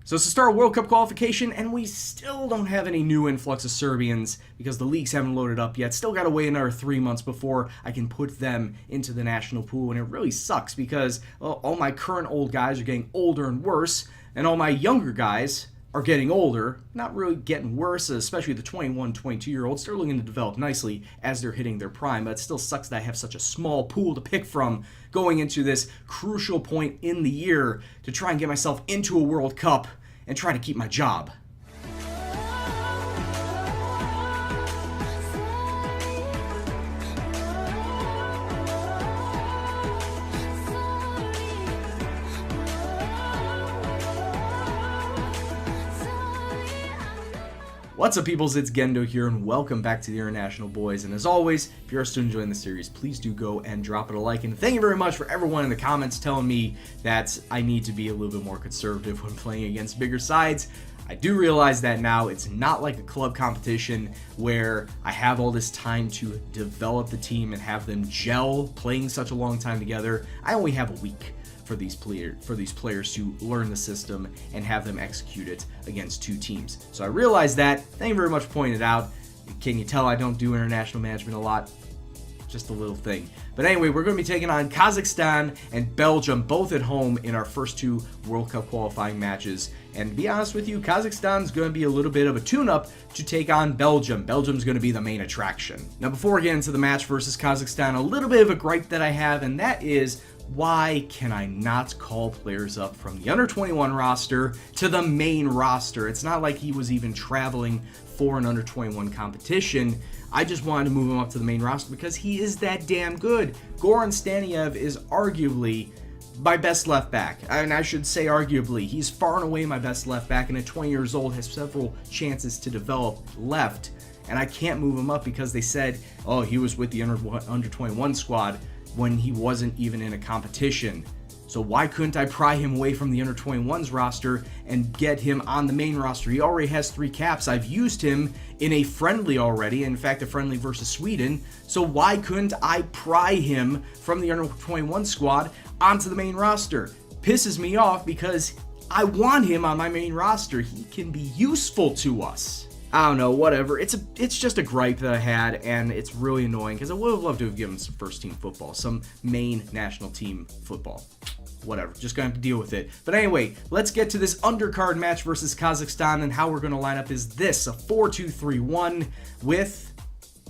So it's the start of World Cup qualification, and we still don't have any new influx of Serbians because the leagues haven't loaded up yet. Still got to wait another 3 months before I can put them into the national pool, and it really sucks because all my current old guys are getting older and worse, and all my younger guys are getting older, not really getting worse, especially the 21, 22-year-olds. They're looking to develop nicely as they're hitting their prime, but it still sucks that I have such a small pool to pick from going into this crucial point in the year to try and get myself into a World Cup and try to keep my job. What's up, peoples? It's Gendo here, and welcome back to the International Boys. And as always, if you're still enjoying the series, please do go and drop it a like. And thank you very much for everyone in the comments telling me that I need to be a little bit more conservative when playing against bigger sides. I do realize that now. It's not like a club competition where I have all this time to develop the team and have them gel playing such a long time together. I only have a week for these players to learn the system and have them execute it against two teams. So I realize that. Thank you very much for pointing it out. Can you tell I don't do international management a lot? Just a little thing. But anyway, we're going to be taking on Kazakhstan and Belgium, both at home in our first two World Cup qualifying matches. And to be honest with you, Kazakhstan's going to be a little bit of a tune-up to take on Belgium. Belgium's going to be the main attraction. Now, before we get into the match versus Kazakhstan, a little bit of a gripe that I have, and that is, why can I not call players up from the under-21 roster to the main roster? It's not like he was even traveling for an under-21 competition. I just wanted to move him up to the main roster because he is that damn good. Goran Staniev is arguably my best left back, and I should say arguably. He's far and away my best left back, and at 20 years old has several chances to develop left, and I can't move him up because they said, oh, he was with the under-21 squad when he wasn't even in a competition. So why couldn't I pry him away from the under-21s roster and get him on the main roster? He already has 3 caps. I've used him in a friendly already, in fact a friendly versus Sweden. So why couldn't I pry him from the under-21 squad onto the main roster? Pisses me off because I want him on my main roster. He can be useful to us. I don't know, whatever. It's just a gripe that I had, and it's really annoying because I would have loved to have given him some first team football, some main national team football. Whatever, just gonna have to deal with it. But anyway, let's get to this undercard match versus Kazakhstan, and how we're gonna line up is this: a 4-2-3-1 with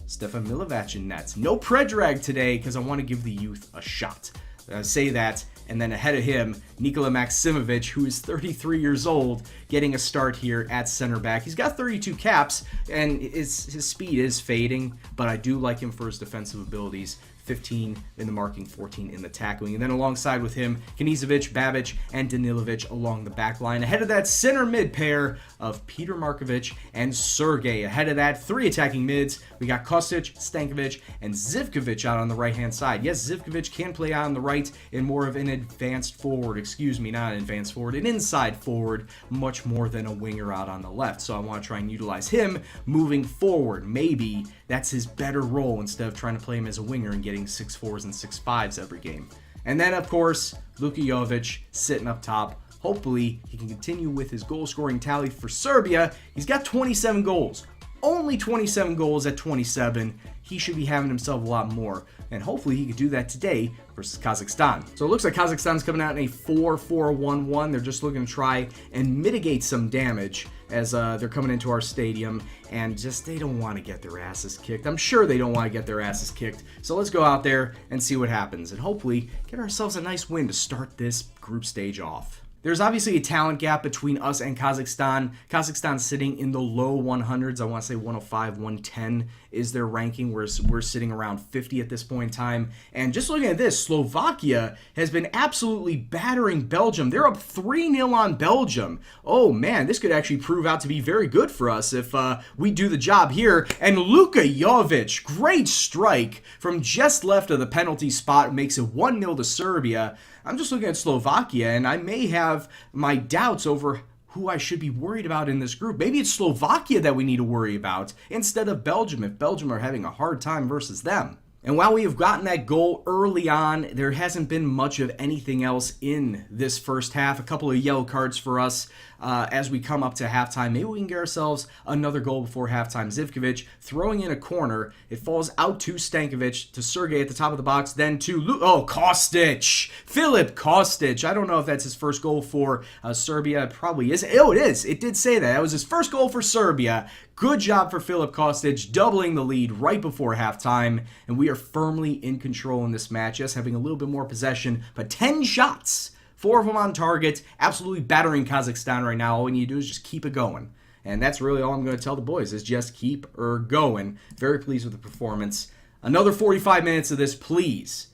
Stefan Milivac in nets. No Predrag today because I want to give the youth a shot. I say that, and then ahead of him, Nikola Maksimovic, who is 33 years old, getting a start here at center back. He's got 32 caps, and his speed is fading, but I do like him for his defensive abilities. 15 in the marking, 14 in the tackling. And then alongside with him, Knizovic, Babic, and Danilovic along the back line. Ahead of that center mid pair of Peter Markovic and Sergey. Ahead of that, 3 attacking mids. We got Kostic, Stankovic, and Zivkovic out on the right-hand side. Yes, Zivkovic can play out on the right in more of an advanced forward. Excuse me, not an advanced forward, an inside forward, much more than a winger out on the left. So I want to try and utilize him moving forward. Maybe that's his better role instead of trying to play him as a winger and getting 6-4s and 6-5s every game. And then, of course, Luka Jovic sitting up top. Hopefully, he can continue with his goal-scoring tally for Serbia. He's got 27 goals. Only 27 goals at 27. He should be having himself a lot more. And hopefully he could do that today versus Kazakhstan. So it looks like Kazakhstan's coming out in a 4-4-1-1. They're just looking to try and mitigate some damage as they're coming into our stadium. And just, they don't want to get their asses kicked. I'm sure they don't want to get their asses kicked. So let's go out there and see what happens. And hopefully get ourselves a nice win to start this group stage off. There's obviously a talent gap between us and Kazakhstan. Kazakhstan's sitting in the low 100s. I want to say 105, 110 is their ranking. We're sitting around 50 at this point in time. And just looking at this, Slovakia has been absolutely battering Belgium. They're up 3-0 on Belgium. Oh man, this could actually prove out to be very good for us if we do the job here. And Luka Jovic, great strike from just left of the penalty spot, makes it 1-0 to Serbia. I'm just looking at Slovakia, and I may have my doubts over who I should be worried about in this group. Maybe it's Slovakia that we need to worry about instead of Belgium, if Belgium are having a hard time versus them. And while we have gotten that goal early on, there hasn't been much of anything else in this first half. A couple of yellow cards for us as we come up to halftime. Maybe we can get ourselves another goal before halftime. Zivkovic throwing in a corner. It falls out to Stankovic, to Sergey at the top of the box, then to Kostic. Filip Kostic. I don't know if that's his first goal for Serbia. It probably is. Oh, it is. It did say that. That was his first goal for Serbia. Good job for Filip Kostic, doubling the lead right before halftime, and we are firmly in control in this match. Yes, having a little bit more possession, but 10 shots, 4 of them on target, absolutely battering Kazakhstan right now. All we need to do is just keep it going, and that's really all I'm going to tell the boys is just keep her going. Very pleased with the performance. Another 45 minutes of this, please,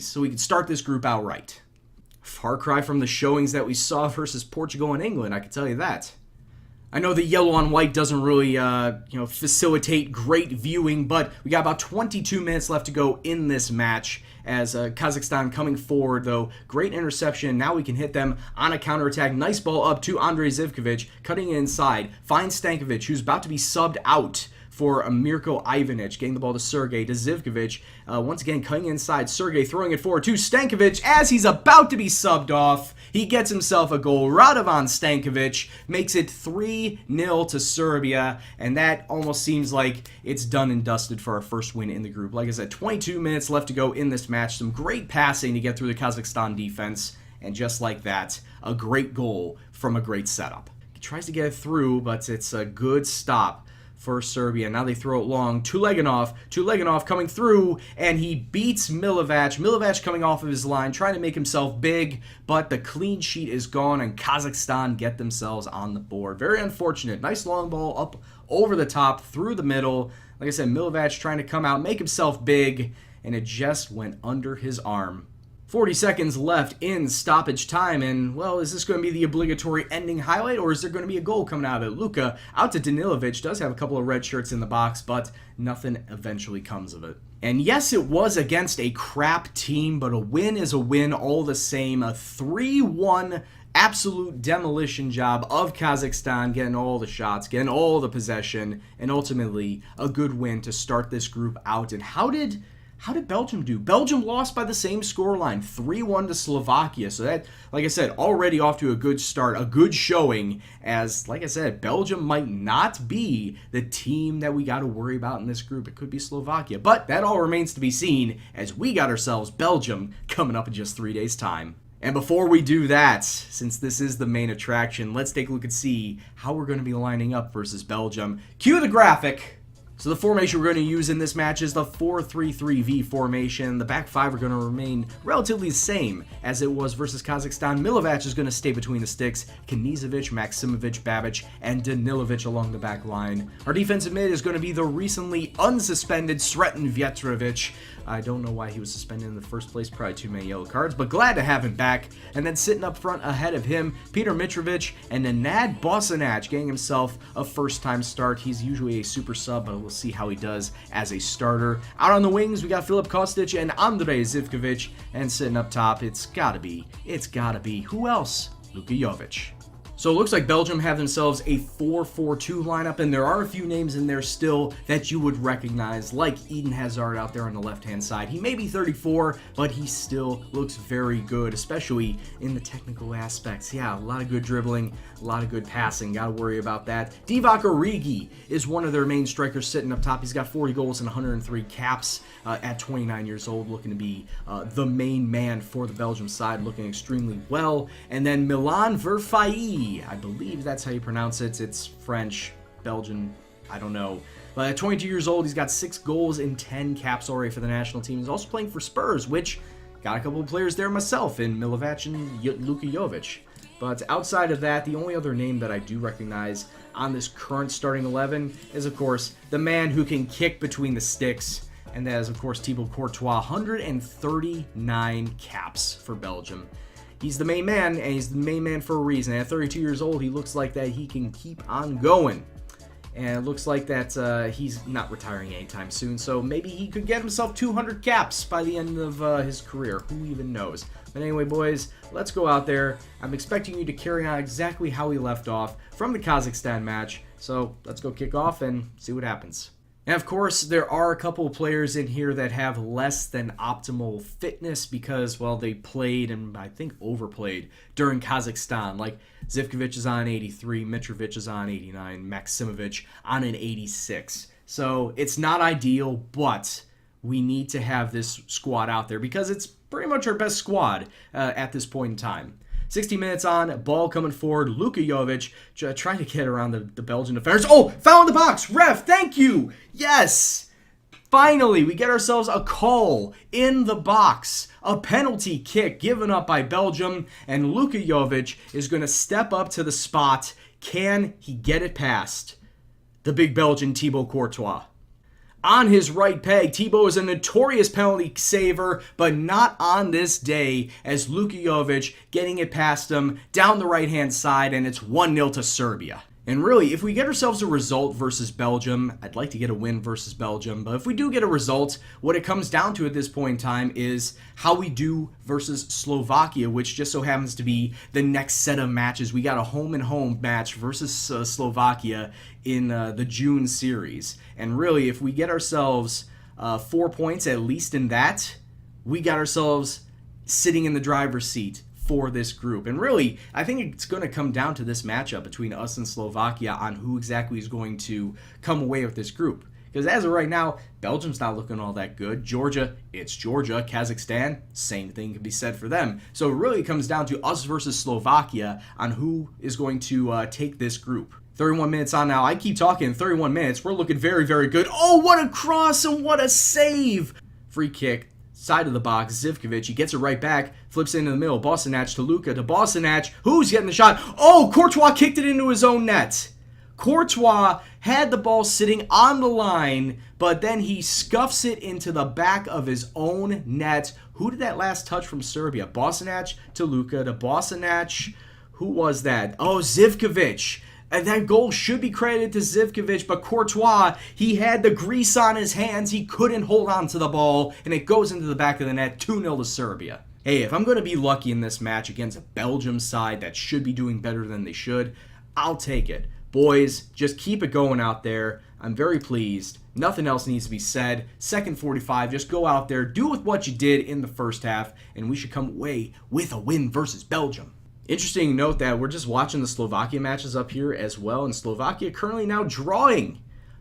so we can start this group out right. Far cry from the showings that we saw versus Portugal and England, I can tell you that. I know the yellow on white doesn't really, facilitate great viewing, but we got about 22 minutes left to go in this match as Kazakhstan coming forward, though. Great interception. Now we can hit them on a counterattack. Nice ball up to Andrei Zivkovic, cutting it inside. Finds Stankovic, who's about to be subbed out for Mirko Ivanic, getting the ball to Sergey, to Zivkovic. Once again, cutting inside. Sergey throwing it forward to Stankovic as he's about to be subbed off. He gets himself a goal. Radovan Stankovic makes it 3-0 to Serbia, and that almost seems like it's done and dusted for our first win in the group. Like I said, 22 minutes left to go in this match. Some great passing to get through the Kazakhstan defense, and just like that, a great goal from a great setup. He tries to get it through, but it's a good stop for Serbia. Now they throw it long to Leganov coming through, and he beats Milivac. Milivac coming off of his line, trying to make himself big, but the clean sheet is gone, and Kazakhstan get themselves on the board. Very unfortunate. Nice long ball up over the top, through the middle. Like I said, Milivac trying to come out, make himself big, and it just went under his arm. 40 seconds left in stoppage time, and, well, is this going to be the obligatory ending highlight, or is there going to be a goal coming out of it? Luka out to Danilovic, does have a couple of red shirts in the box, but nothing eventually comes of it. And yes, it was against a crap team, but a win is a win all the same. A 3-1 absolute demolition job of Kazakhstan, getting all the shots, getting all the possession, and ultimately a good win to start this group out. And how did Belgium do? Belgium lost by the same scoreline, 3-1 to Slovakia. So that, like I said, already off to a good start, a good showing, as, like I said, Belgium might not be the team that we got to worry about in this group. It could be Slovakia, but that all remains to be seen as we got ourselves Belgium coming up in just 3 days' time. And before we do that, since this is the main attraction, let's take a look and see how we're going to be lining up versus Belgium. Cue the graphic. So the formation we're going to use in this match is the 4-3-3-V formation. The back five are going to remain relatively the same as it was versus Kazakhstan. Milivac is going to stay between the sticks. Knizovic, Maksimovic, Babic, and Danilovic along the back line. Our defensive mid is going to be the recently unsuspended Sreten Vjetrovic. I don't know why he was suspended in the first place, probably too many yellow cards, but glad to have him back. And then sitting up front ahead of him, Peter Mitrovic and Nenad Bosanac, getting himself a first-time start. He's usually a super sub, but we'll see how he does as a starter. Out on the wings, we got Filip Kostic and Andrei Zivkovic, and sitting up top, it's gotta be, who else? Luka Jovic. So it looks like Belgium have themselves a 4-4-2 lineup, and there are a few names in there still that you would recognize, like Eden Hazard out there on the left-hand side. He may be 34, but he still looks very good, especially in the technical aspects. Yeah, a lot of good dribbling, a lot of good passing. Got to worry about that. Divock Origi is one of their main strikers sitting up top. He's got 40 goals and 103 caps at 29 years old, looking to be the main man for the Belgium side, looking extremely well. And then Milan Verfaillie, I believe that's how you pronounce it. It's French, Belgian, I don't know. But at 22 years old, he's got 6 goals and 10 caps already for the national team. He's also playing for Spurs, which got a couple of players there myself in Milivac and Luka Jovic. But outside of that, the only other name that I do recognize on this current starting 11 is, of course, the man who can kick between the sticks. And that is, of course, Thibaut Courtois, 139 caps for Belgium. He's the main man, and he's the main man for a reason. At 32 years old, he looks like that he can keep on going. And it looks like that he's not retiring anytime soon, so maybe he could get himself 200 caps by the end of his career. Who even knows? But anyway, boys, let's go out there. I'm expecting you to carry on exactly how we left off from the Kazakhstan match. So let's go kick off and see what happens. And of course, there are a couple of players in here that have less than optimal fitness because, well, they played and I think overplayed during Kazakhstan. Like Zivkovic is on 83, Mitrovic is on 89, Maksimovic on an 86. So it's not ideal, but we need to have this squad out there because it's pretty much our best squad at this point in time. 60 minutes on, ball coming forward. Luka Jovic trying to get around the Belgian defenders. Oh, foul in the box. Ref, thank you. Yes. Finally, we get ourselves a call in the box. A penalty kick given up by Belgium, and Luka Jovic is going to step up to the spot. Can he get it past the big Belgian Thibaut Courtois? On his right peg, Thibaut is a notorious penalty saver, but not on this day, as Luka Jovic getting it past him down the right-hand side, and it's 1-0 to Serbia. And really, if we get ourselves a result versus Belgium, I'd like to get a win versus Belgium, but if we do get a result, what it comes down to at this point in time is how we do versus Slovakia, which just so happens to be the next set of matches. We got a home-and-home match versus Slovakia in the June series. And really, if we get ourselves 4 points, at least in that, we got ourselves sitting in the driver's seat for this group. And really, I think it's going to come down to this matchup between us and Slovakia on who exactly is going to come away with this group. Because as of right now, Belgium's not looking all that good. Georgia, it's Georgia. Kazakhstan, same thing can be said for them. So it really comes down to us versus Slovakia on who is going to take this group. 31 minutes on now. I keep talking. 31 minutes. We're looking very, very good. Oh, what a cross and what a save. Free kick. Side of the box, Zivkovic, he gets it right back, flips into the middle, Bosanac to Luka, to Bosanac, who's getting the shot? Oh, Courtois kicked it into his own net. Courtois had the ball sitting on the line, but then he scuffs it into the back of his own net. Who did that last touch from Serbia? Bosanac to Luka, to Bosanac. Who was that? Oh, Zivkovic. And that goal should be credited to Zivkovic, but Courtois, he had the grease on his hands. He couldn't hold on to the ball, and it goes into the back of the net, 2-0 to Serbia. Hey, if I'm going to be lucky in this match against a Belgium side that should be doing better than they should, I'll take it. Boys, just keep it going out there. I'm very pleased. Nothing else needs to be said. Second 45, just go out there, do with what you did in the first half, and we should come away with a win versus Belgium. Interesting note that we're just watching the Slovakia matches up here as well, and Slovakia currently now drawing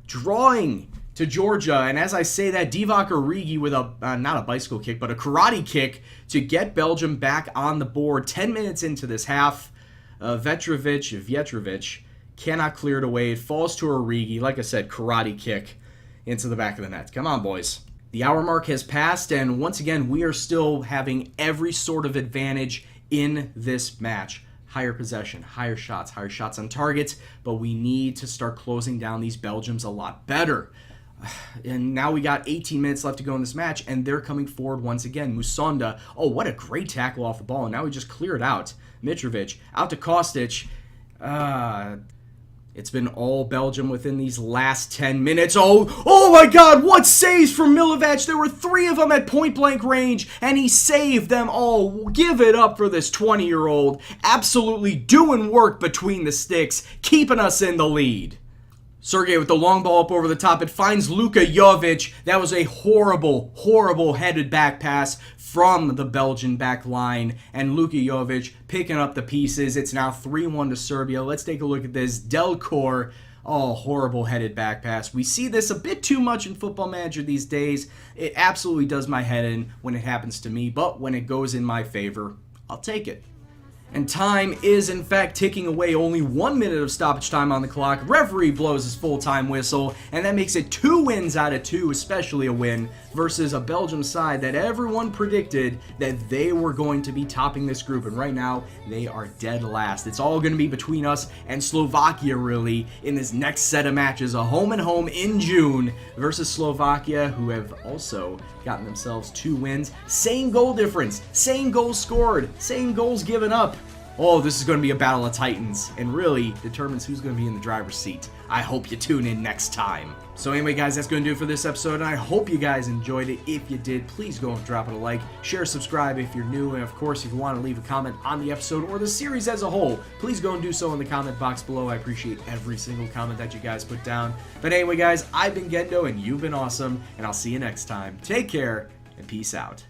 to Georgia. And as I say that, Divock Origi with a, not a bicycle kick, but a karate kick to get Belgium back on the board. 10 minutes into this half, Vjetrovic cannot clear it away. It falls to Origi. Like I said, karate kick into the back of the net. Come on, boys. The hour mark has passed, and once again, we are still having every sort of advantage in this match. Higher possession, higher shots on target, but we need to start closing down these Belgians a lot better. And now we got 18 minutes left to go in this match, and they're coming forward once again. Musonda, oh, what a great tackle off the ball, and now we just clear it out. Mitrovic, out to Kostic. It's been all Belgium within these last 10 minutes. Oh my God, what saves from Milivojevic. There were 3 of them at point-blank range, and he saved them all. Give it up for this 20-year-old. Absolutely doing work between the sticks, keeping us in the lead. Sergej with the long ball up over the top. It finds Luka Jovic. That was a horrible, horrible headed back pass from the Belgian back line. And Luka Jovic picking up the pieces. It's now 3-1 to Serbia. Let's take a look at this. Delcor. Oh, horrible headed back pass. We see this a bit too much in Football Manager these days. It absolutely does my head in when it happens to me. But when it goes in my favor, I'll take it. And time is, in fact, ticking away. Only 1 minute of stoppage time on the clock. Referee blows his full-time whistle, and that makes it 2 wins out of 2, especially a win, versus a Belgium side that everyone predicted that they were going to be topping this group. And right now, they are dead last. It's all going to be between us and Slovakia, really, in this next set of matches. A home-and-home in June versus Slovakia, who have also gotten themselves 2 wins. Same goal difference, same goals scored, same goals given up. oh, this is going to be a battle of titans, and really determines who's going to be in the driver's seat. I hope you tune in next time. So anyway, guys, that's going to do it for this episode, and I hope you guys enjoyed it. If you did, please go and drop it a like, share, subscribe if you're new, and of course, if you want to leave a comment on the episode or the series as a whole, please go and do so in the comment box below. I appreciate every single comment that you guys put down. But anyway, guys, I've been Gendo, and you've been awesome, and I'll see you next time. Take care, and peace out.